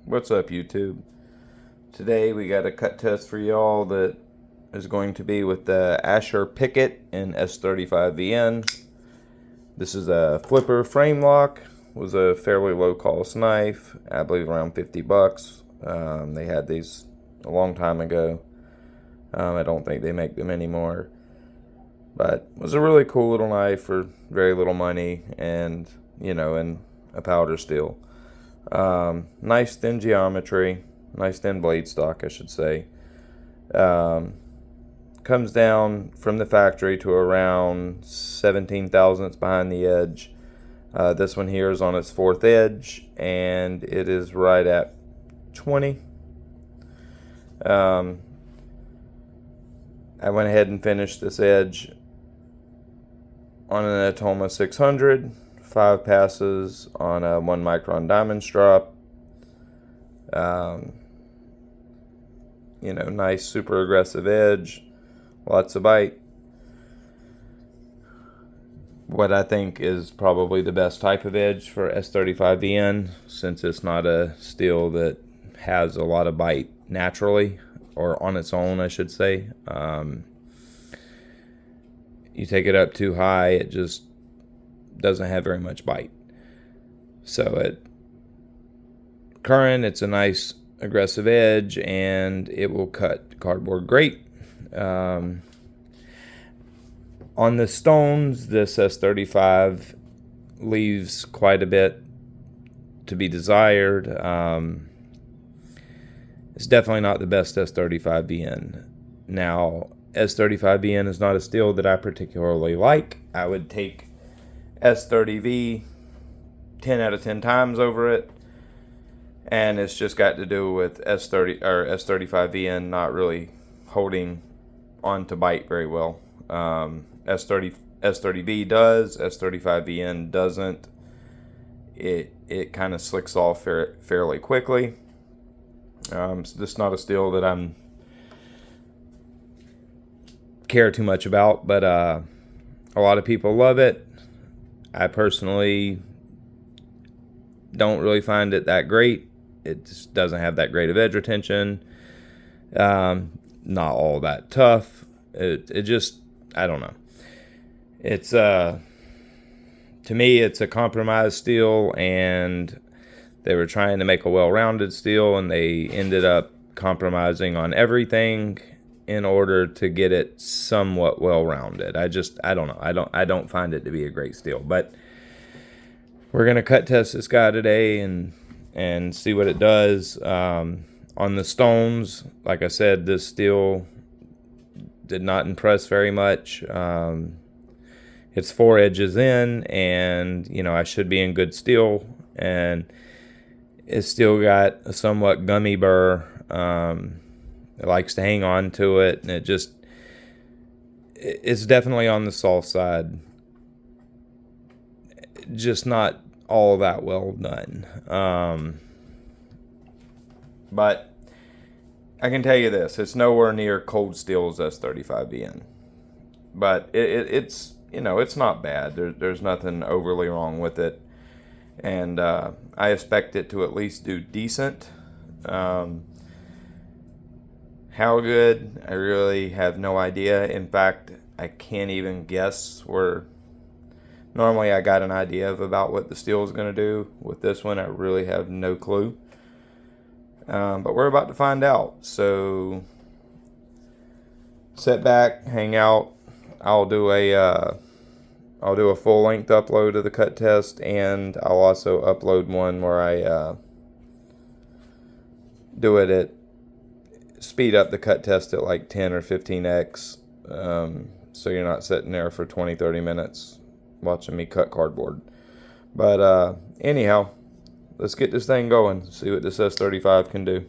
What's up, YouTube? Today we got a cut test for y'all that is going to be with the Asher Picket in S35vn. This is a flipper frame lock. Was a fairly low cost knife, I believe around 50 bucks. They had these a long time ago. I don't think they make them anymore, but it was a really cool little knife for very little money, and in a powder steel. Nice thin geometry, nice thin blade stock, I should say. Comes down from the factory to around 17 thousandths behind the edge. This one here is on its fourth edge, and it is right at 20. I went ahead and finished this edge on an Atoma 600, 5 passes on a 1 micron diamond strop. Nice super aggressive edge, lots of bite. What I think is probably the best type of edge for S35vn, since it's not a steel that has a lot of bite naturally, or on its own, I should say. You take it up too high, it just doesn't have very much bite. So at current, it's a nice aggressive edge, and it will cut cardboard great. On the stones, this S35 leaves quite a bit to be desired. It's definitely not the best S35vn. Now, S35vn is not a steel that I particularly like. I would take S30V 10 out of 10 times over it, and it's just got to do with S35vn not really holding on to bite very well. S30V does, S35vn doesn't. It kind of slicks off fairly quickly. So this is not a steel that I'm care too much about, but a lot of people love it. I personally don't really find it that great. It just doesn't have that great of edge retention. Not all that tough. It just, I don't know. It's to me, it's a compromise steel, and they were trying to make a well-rounded steel, and they ended up compromising on everything in order to get it somewhat well-rounded. I don't know. I don't find it to be a great steel, but we're gonna cut test this guy today and see what it does. On the stones, like I said, this steel did not impress very much. It's 4 edges in, and I should be in good steel, and it's still got a somewhat gummy burr. It likes to hang on to it, and it's definitely on the soft side. Just not all that well done. But I can tell you this, it's nowhere near Cold Steel's S35vn. But it's it's not bad. There's nothing overly wrong with it. And I expect it to at least do decent. How good, I really have no idea. In fact, I can't even guess where. Normally I got an idea of about what the steel is going to do. With this one, I really have no clue. But we're about to find out. So sit back, hang out. I'll do a full length upload of the cut test, and I'll also upload one where I do it at speed up the cut test at like 10 or 15x, so you're not sitting there for 20-30 minutes watching me cut cardboard. But anyhow, let's get this thing going, see what this S35 can do.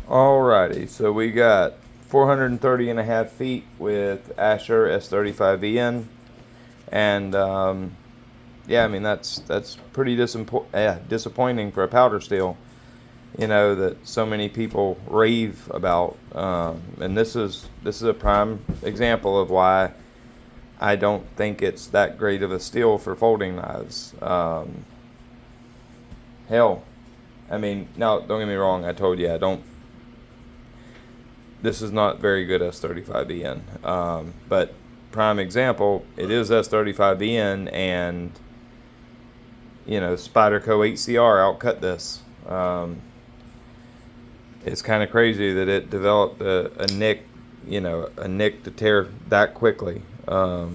Alrighty, so we got 430.5 feet with Asher S35vn, and yeah, I mean that's pretty disappointing for a powder steel, you know, that so many people rave about, and this is a prime example of why I don't think it's that great of a steel for folding knives. Hell, I mean, now don't get me wrong, I told you I don't. This is not very good S35vn, but prime example, it is S35vn, and you know, Spyderco 8CR outcut this. It's kind of crazy that it developed a nick, you know, a nick to tear that quickly. Yeah.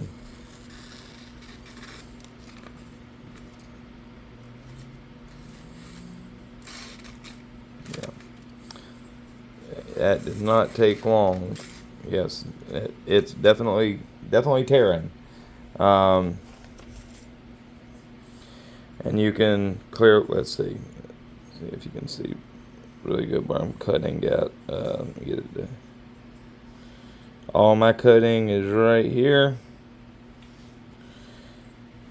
That did not take long. Yes, it's definitely tearing. And you can clear. Let's see if you can see really good where I'm cutting at. Let me get it to, all my cutting is right here.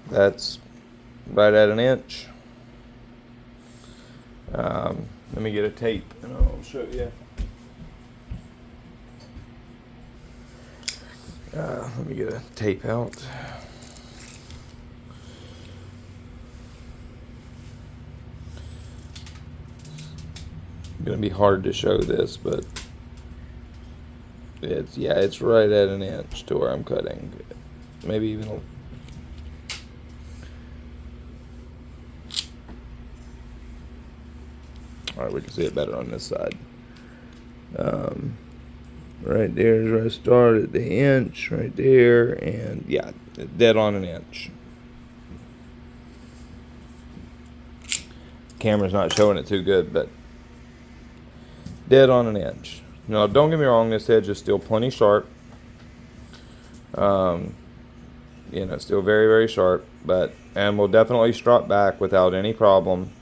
That's right at an inch. Let me get a tape and I'll show you. Let me get a tape out. It's gonna be hard to show this, but it's right at an inch to where I'm cutting. Maybe even all right, we can see it better on this side. Right there is where I started, the inch right there, and yeah, dead on an inch. Camera's not showing it too good, but dead on an inch. Now, don't get me wrong, this edge is still plenty sharp. You know, still very, very sharp, and will definitely strop back without any problem.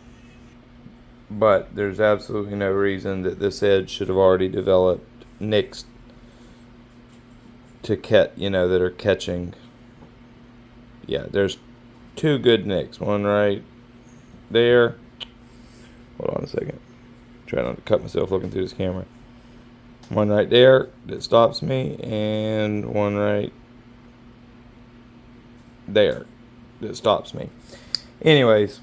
But there's absolutely no reason that this edge should have already developed nicks to you know, that are catching. Yeah, there's two good nicks. One right there. Hold on a second. Trying not to cut myself looking through this camera. One right there that stops me, and one right there that stops me. Anyways,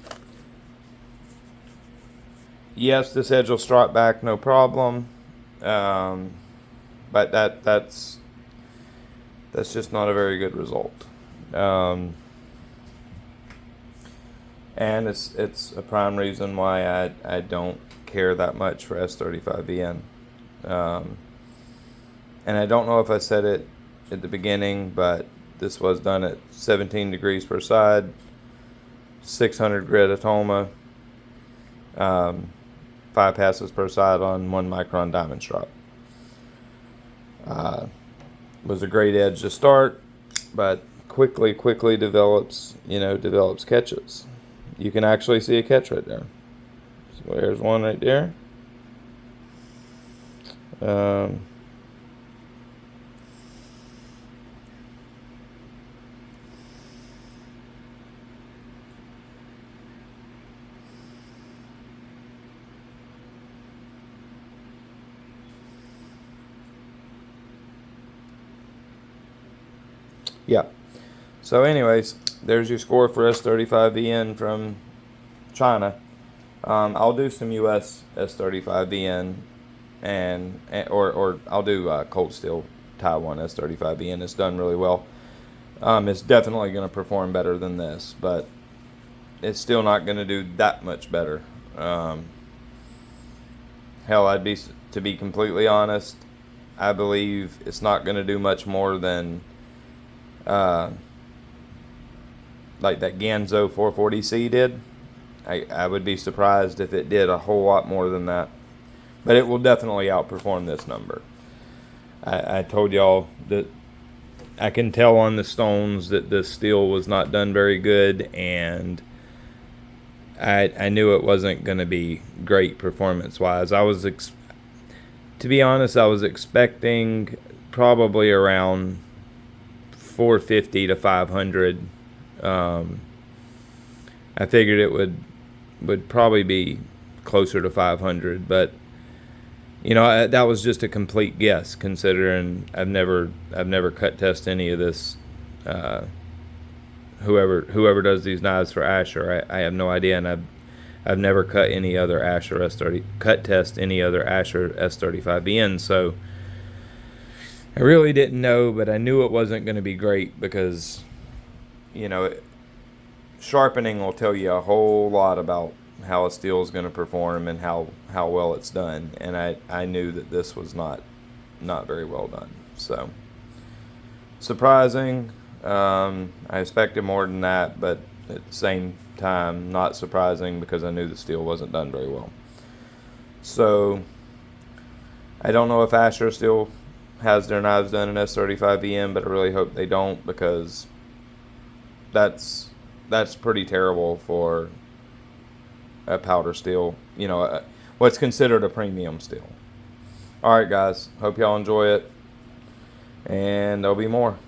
yes, this edge will strop back, no problem. But that's just not a very good result. And it's a prime reason why I don't care that much for S35vn. And I don't know if I said it at the beginning, but this was done at 17 degrees per side, 600 grit Atoma, 5 passes per side on 1 micron diamond strop. Was a great edge to start, but quickly develops catches. You can actually see a catch right there. So there's one right there. Yeah. So anyways, there's your score for S35vn from China. I'll do some US S35vn or I'll do cold steel Taiwan S35vn. It's done really well. It's definitely going to perform better than this, but it's still not going to do that much better. Hell, to be completely honest, I believe it's not going to do much more than like that Ganzo 440C did. I would be surprised if it did a whole lot more than that. But it will definitely outperform this number. I told y'all that I can tell on the stones that this steel was not done very good, and I knew it wasn't going to be great performance-wise. To be honest, I was expecting probably around 450 to 500. I figured it would probably be closer to 500, but you know, that was just a complete guess, considering I've never cut test any of this. Whoever does these knives for Asher, I have no idea, and I've never cut any other Asher test any other Asher S35vn, so I really didn't know, but I knew it wasn't going to be great because, you know, sharpening will tell you a whole lot about how a steel is going to perform and how well it's done, and I knew that this was not very well done. So surprising. I expected more than that, but at the same time not surprising because I knew the steel wasn't done very well. So I don't know if Asher still has their knives done in S35vn, but I really hope they don't, because that's pretty terrible for a powder steel, you know, what's considered a premium steel. Alright guys, hope y'all enjoy it, and there'll be more.